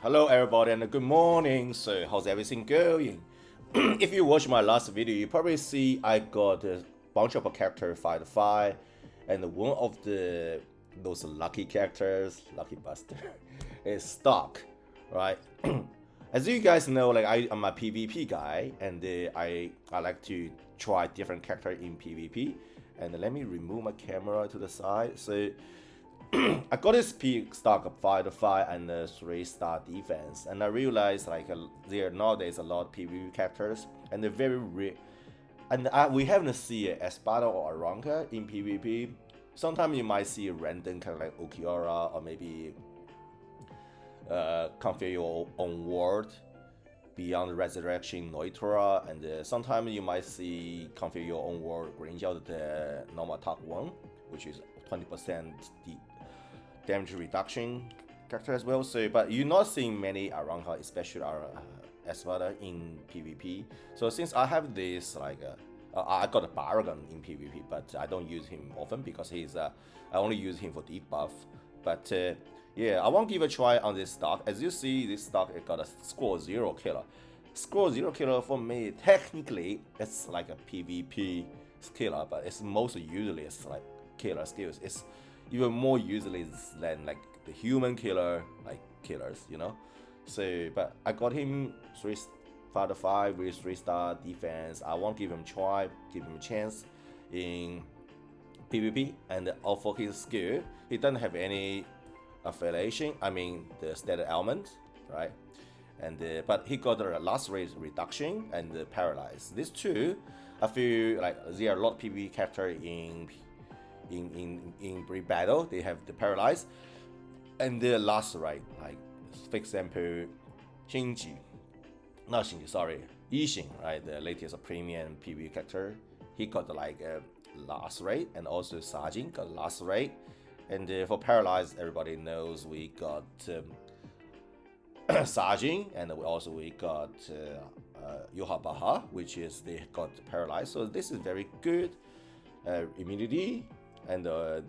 Hello everybody and good morning. So how's everything going? If you watch my last video, you probably see I got a bunch of character fight five, and one of those lucky characters, Lucky Buster, is stock, right? As you guys know, like I'm a PvP guy, and I like to try different character in PvP. And let me remove my camera to the side. So I got this peak stock of 5 and a 3-star defense, and I realized like there nowadays a lot of PvP characters, and they're very rare. And we haven't seen Espada or Aranka in PvP. Sometimes you might see a random kind of like Okiora or maybe configure your own world beyond resurrection Noitra, and sometimes you might see configure your own world range out the normal attack one, which is 20% damage reduction character as well. So, but you're not seeing many around her, especially Espada in PvP. So since I have this I got a Baragon in PvP, but I don't use him often because I only use him for debuff. But yeah, I want to give a try on this stock. As you see, this stock it got a score 0 killer. Score 0 killer for me, technically, it's like a PvP killer, but it's most usually it's like killer skills. It's even more usually than like the human killer like killers, you know. So, but I got him 5 with 3-star defense. I want to give him a try, give him a chance in PvP, and for his skill, he doesn't have any affiliation. I mean the status element, right? And but he got a loss rate reduction and paralyzed. These two, I feel like there are a lot of PvP character in brief battle. They have the paralyze and the loss rate. Like for example, Shinji, not Shinji, sorry, Yixing, right? The latest premium PvP character. He got like a loss rate, and also Sajin got loss rate. And for paralyzed, everybody knows we got Sajin, and we got Yohabaha, which is they got paralyzed. So this is very good immunity. And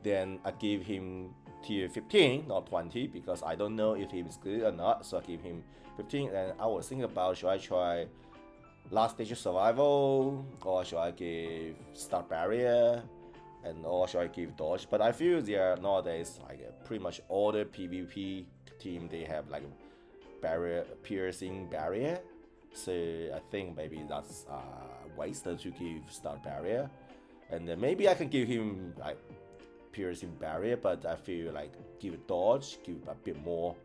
then I give him tier 15, not 20, because I don't know if he's good or not. So I give him 15, and I was thinking about should I try last stage of survival, or should I give start barrier, and or should I give dodge? But I feel there nowadays like pretty much all the PvP team they have like barrier piercing barrier. So I think maybe that's wasted to give start barrier, and then maybe I can give him like piercing barrier, but I feel like give dodge, give a bit more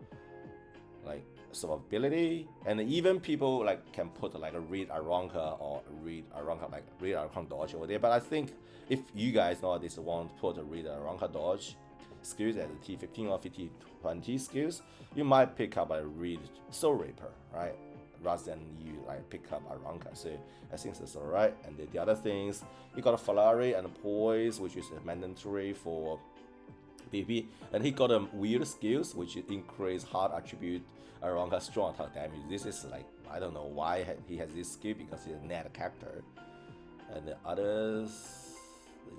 like survivability, and even people like can put like a read Aranka or read Aranka like read Aranka dodge over there. But I think if you guys nowadays want to put a read Aranka dodge skills as a T15 or T20 skills, you might pick up a read Soul Reaper, right? Rather than you like pick up Aranka. So I think that's alright. And the other things, you got a Falari and a Poise, which is mandatory for PP, and he got a weird skills which increase hard attribute Aranka strong attack damage. This is like I don't know why he has this skill because he's a net character. And the others,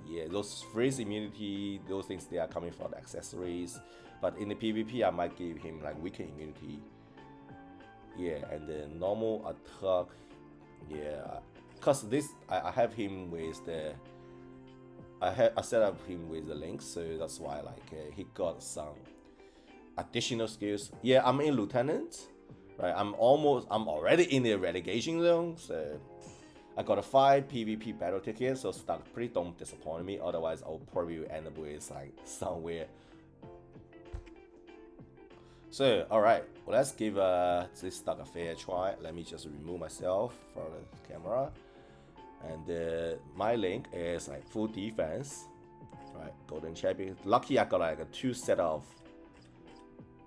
yeah, those freeze immunity, those things they are coming from the accessories. But in the PvP, I might give him like weaker immunity. Yeah, and the normal attack, yeah, cause this I have him with the I set up him with the links, so that's why like he got some additional skills. Yeah, I'm in lieutenant, right? I'm already in the relegation zone, so I got a 5 PvP battle tickets, so stuck pretty don't disappoint me. Otherwise, I'll probably end up with like somewhere. So, alright, well, let's give this stock a fair try. Let me just remove myself from the camera. And my link is like full defense, right? Golden Chappy. Lucky I got like a 2 set of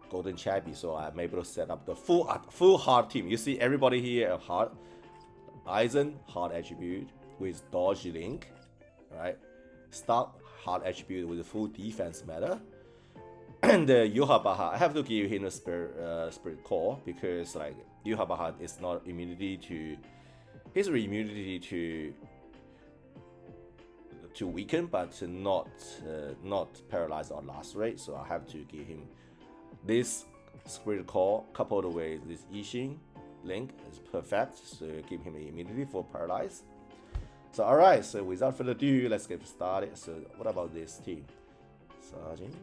Golden Chappy, so I'm able to set up the full hard team. You see everybody here a hard. Eisen, hard attribute with dodge link, right? Stock, hard attribute with full defense matter. And Yuhabaha, I have to give him a spirit core because like Yuhabaha is not immunity to his immunity to weaken, but not paralyzed or last rate. So I have to give him this Spirit Core coupled with this Yixing link is perfect. So give him immunity for Paralyze. So alright, so without further ado, let's get started. So what about this team? Sergeant.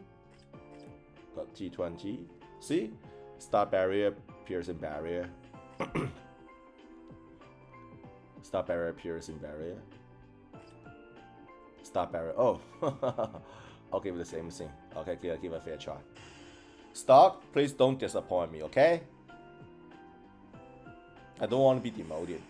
Got T20. See? Star Barrier, Piercing Barrier. Star Barrier, Piercing Barrier. Star Barrier. Oh, I'll give it the same thing. Okay, give it a fair try. Stock, please don't disappoint me, okay? I don't want to be demoted.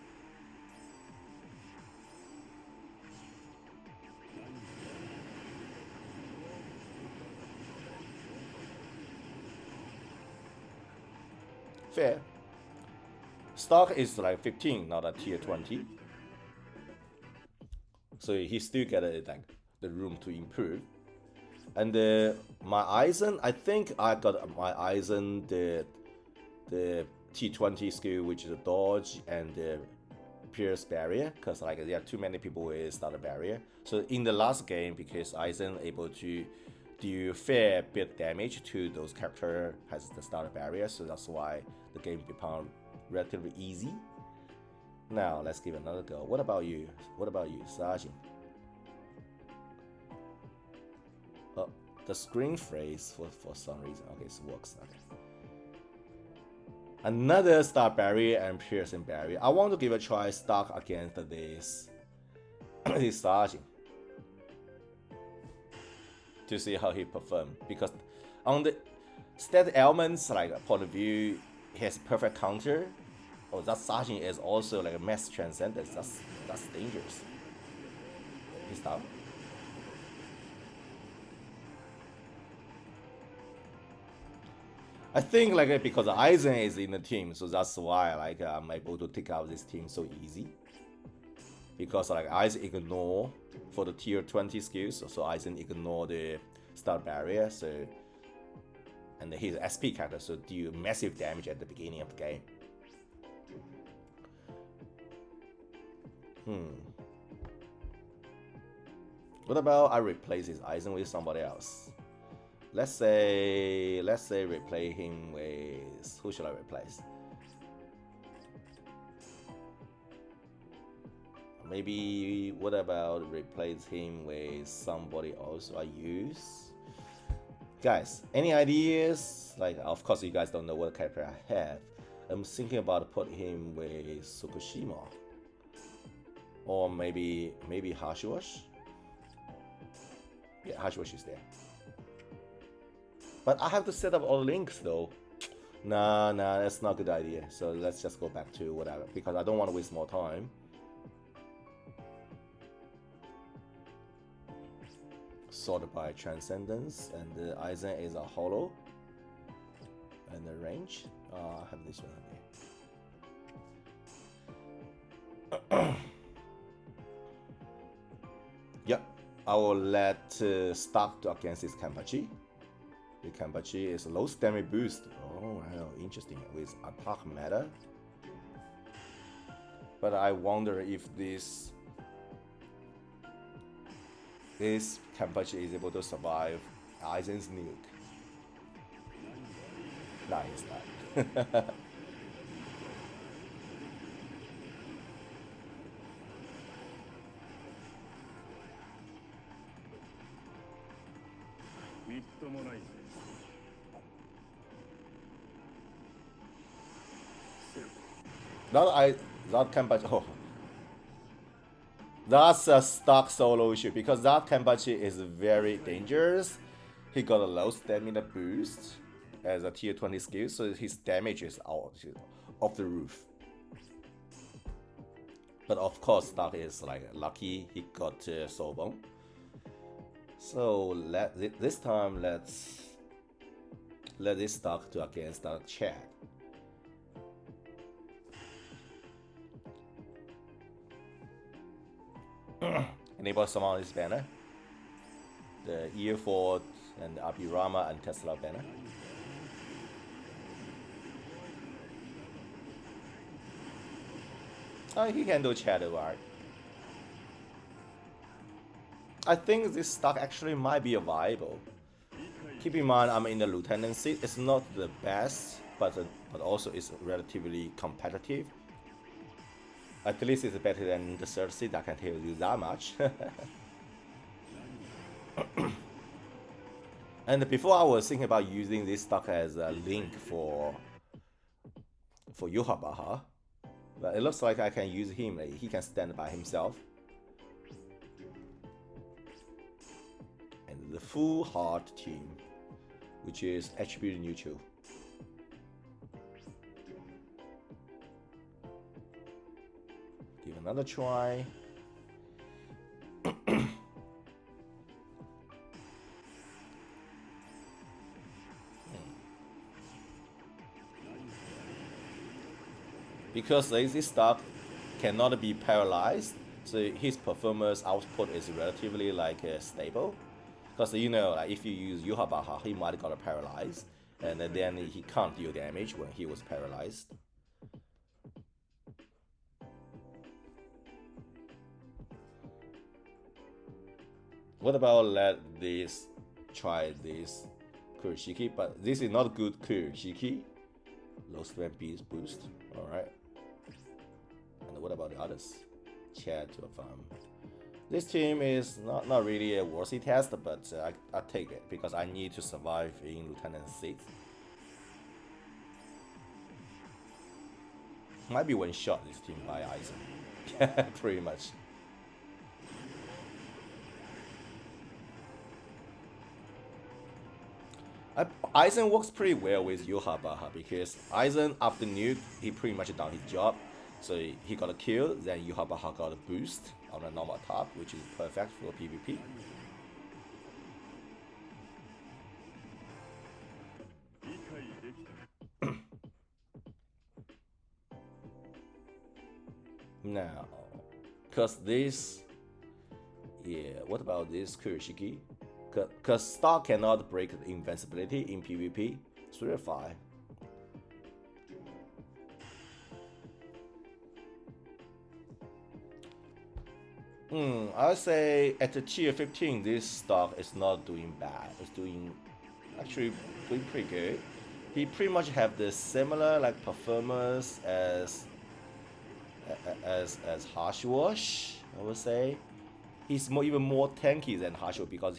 Fair. Stock is like 15, not a tier 20. So he still get like the room to improve. And my Eisen, I think I got my Eisen the T20 skill, which is a dodge and the pierce barrier, because like there are too many people with starter barrier. So in the last game, because Eisen able to do fair bit damage to those character has the starter barrier, so that's why the game become relatively easy. Now let's give another go. What about you? What about you, Sergeant? Oh, the screen phrase for some reason. Okay, it works. Okay. Another star barrier and piercing barrier. I want to give a try stock against this this Sergeant to see how he perform, because on the stat elements like point of view, he has perfect counter. Oh, that Sergeant is also like a mass transcendence. That's dangerous. He's down. I think like because Eisen is in the team, so that's why like I'm able to take out this team so easy. Because like Eisen ignore for the tier 20 skills, so Eisen ignore the start barrier, so and he's an SP character, so do massive damage at the beginning of the game. What about I replace his Eisen with somebody else? Let's say replace him with, who should I replace? Maybe what about replace him with somebody else I use? Guys, any ideas? Like of course you guys don't know what character I have. I'm thinking about put him with Tsukushima. Or maybe Hashiwash? Yeah, Hashiwash is there. But I have to set up all the links though. Nah, that's not a good idea. So let's just go back to whatever, because I don't want to waste more time. Sorted by Transcendence, and the Eisen is a hollow. And the range, I have this one here. Yep, I will let Stock against this Kenpachi. The Kenpachi is low stamina boost. Oh, wow, interesting. With attack meta. But I wonder if this Kenpachi is able to survive Eisen's nuke. Nice, nice. That Kenpachi. Oh, that's a Stock solo issue, because that Kenpachi is very dangerous. He got a low stamina boost as a tier 20 skill, so his damage is out off the roof. But of course, Stock is like lucky he got Soulbone. So this time let's let this Stock to against that Chad. Enable summon this banner. The Earford and Abhirama and Tesla banner. He can do Shadow Art. I think this Stock actually might be viable. Keep in mind, I'm in the lieutenant seat. It's not the best, but also it's relatively competitive. At least it's better than the third seat. I can tell you that much. And before I was thinking about using this stock as a link for Yohabaha, but it looks like I can use him. Like, he can stand by himself. And the full heart team, which is attribute neutral. Give another try. Because lazy stock cannot be paralyzed, so his performance output is relatively like stable. Because you know, like if you use Yuhabaha, he might got paralyzed, and then he can't deal damage when he was paralyzed. What about let this try this Kurishiki, but this is not good Kurishiki. Low strength beast boost. Alright. And what about the others? Chat to a farm. This team is not really a worthy test, but I take it because I need to survive in Lieutenant 6. Might be one shot this team by Eisen. Pretty much. Eisen works pretty well with Yuhabaha because Eisen, after nuke, he pretty much done his job. So he got a kill, then Yuhabaha got a boost on a normal top, which is perfect for PvP. Now, because this, yeah, what about this Kurishiki? Because Star cannot break the invincibility in PvP. 3 or 5. I would say at the tier 15, this stock is not doing bad. It's actually doing pretty good. He pretty much have the similar like performance as Harsh Wash, I would say. He's even more tanky than Harsho because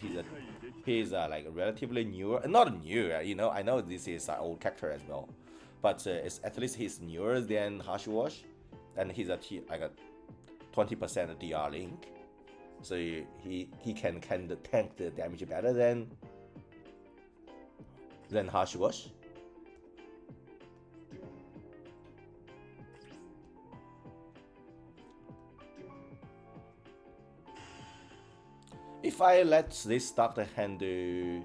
he's like relatively newer, not newer. You know, I know this is an old character as well, but it's at least he's newer than Hashiwash, and he's like a 20% DR link, so he can tank the damage better than Hashiwash. If I let this stock to handle,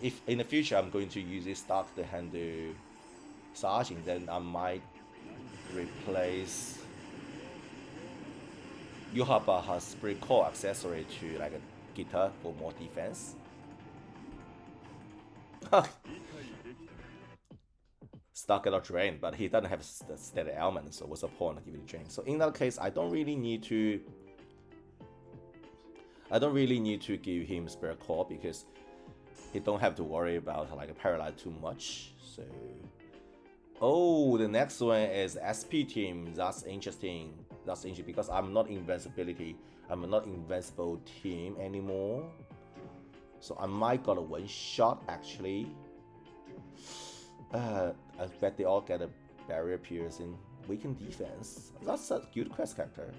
if in the future I'm going to use this stock to handle Sarging, then I might replace Yuhabaha's Spirit Core accessory to like a guitar for more defense. Stock got drained, but he doesn't have the steady element, so what's the point of giving it drain? So in that case, I don't really need to give him Spirit Core because he don't have to worry about like paralyze too much. So, oh, the next one is SP team. That's interesting. That's interesting because I'm not invincible team anymore. So I might got a one shot actually. I bet they all get a barrier piercing, weakened defense. That's a good quest character.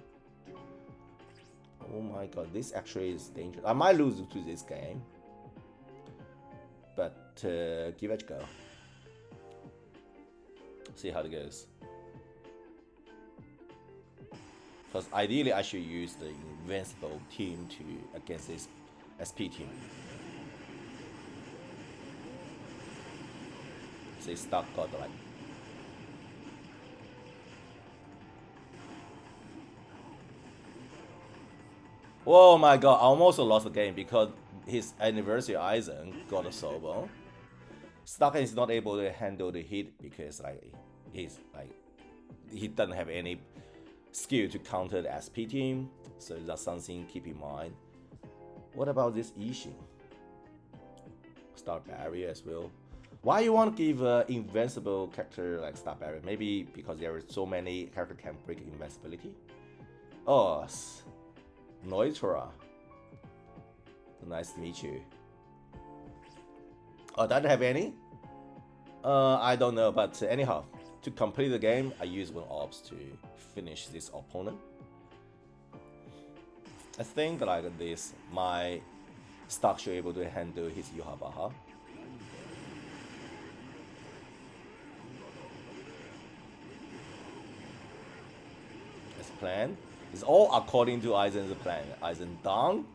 Oh my god, this actually is dangerous. I might lose to this game, but give it a go. See how it goes. Because ideally I should use the invincible team against this SP team. This stock got like oh my god, I almost lost the game because his anniversary Eisen got a solo. Stock is not able to handle the hit because he doesn't have any skill to counter the SP team, so that's something to keep in mind. What about this Ishin? Star Barrier as well. Why you want to give invincible character like Star Barrier? Maybe because there are so many characters can break invincibility. Oh, Neutra. Nice to meet you. Oh, doesn't have any? I don't know, but anyhow, to complete the game, I use one orbs to finish this opponent. I think like this, my stock should be able to handle his Yuhabaha. As planned. It's all according to Aizen's plan. Aizen down.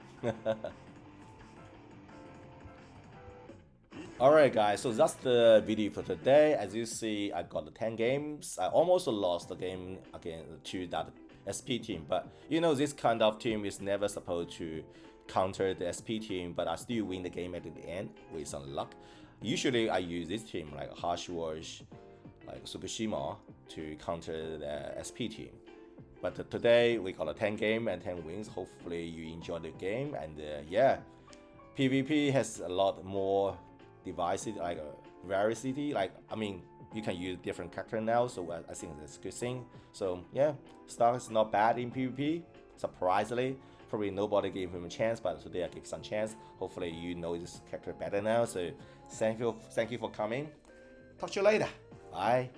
Alright guys, so that's the video for today. As you see, I got the 10 games. I almost lost the game again to that SP team, but you know this kind of team is never supposed to counter the SP team, but I still win the game at the end with some luck. Usually I use this team like Harsh Wash, like Tsukushima to counter the SP team. But today we got a 10 game and 10 wins. Hopefully you enjoy the game, and yeah, PvP has a lot more devices, like variety. Like I mean, you can use different character now, so I think that's a good thing. So yeah, Star is not bad in PvP. Surprisingly, probably nobody gave him a chance, but today I give some chance. Hopefully you know this character better now. So thank you for coming. Talk to you later. Bye.